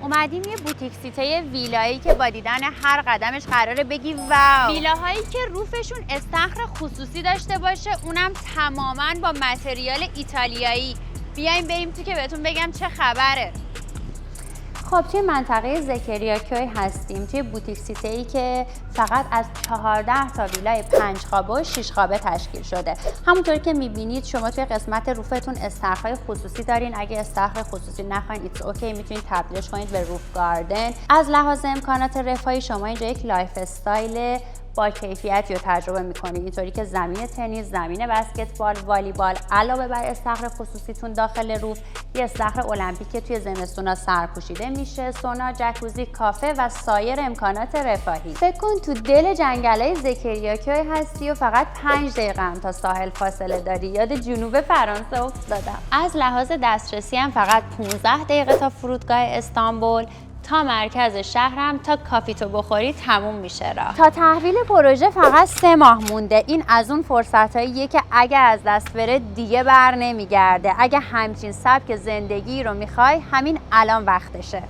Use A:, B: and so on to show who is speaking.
A: اومدیم یه بوتیک سیته ویلایی که با دیدن هر قدمش قراره بگی واو. ویلاهایی که روفشون استخر خصوصی داشته باشه، اونم تماماً با متریال ایتالیایی. بیایم بریم تو که بهتون بگم چه خبره. خب توی منطقه زکریاکوی هستیم، توی بوتیک سیته‌ای که فقط از 14 تا ویلای 5 خوابه و 6 خوابه تشکیل شده. همونطوری که میبینید شما توی قسمت روفتون استخرهای خصوصی دارین. اگه استخر خصوصی نخواین ایتس اوکی، میتونید تبدیلش کنید به روف گاردن. از لحاظ امکانات رفاهی شما اینجا یک لایف استایل با کیفیتی رو تجربه میکنید، اینطوری که زمین تنیس، زمین بسکتبال، والیبال، علاوه بر استخر خصوصیتون داخل روف یه استخر المپیک که توی زمستونا سرپوشیده میشه، سونا، جکوزی، کافه و سایر امکانات رفاهی. فکر کن تو دل جنگلای زکریاکوی هستی و فقط 5 دقیقه هم تا ساحل فاصله داری. یاد جنوب فرانسه افتادم. از لحاظ دسترسی هم فقط 15 دقیقه تا فرودگاه استانبول، تا مرکز شهرم تا کافیتو بخوری تموم میشه راه. تا تحویل پروژه فقط 3 ماه مونده. این از اون فرصتاییه که اگه از دست بره دیگه بر نمیگرده. اگه همچین سبک زندگی رو میخوای همین الان وقتشه.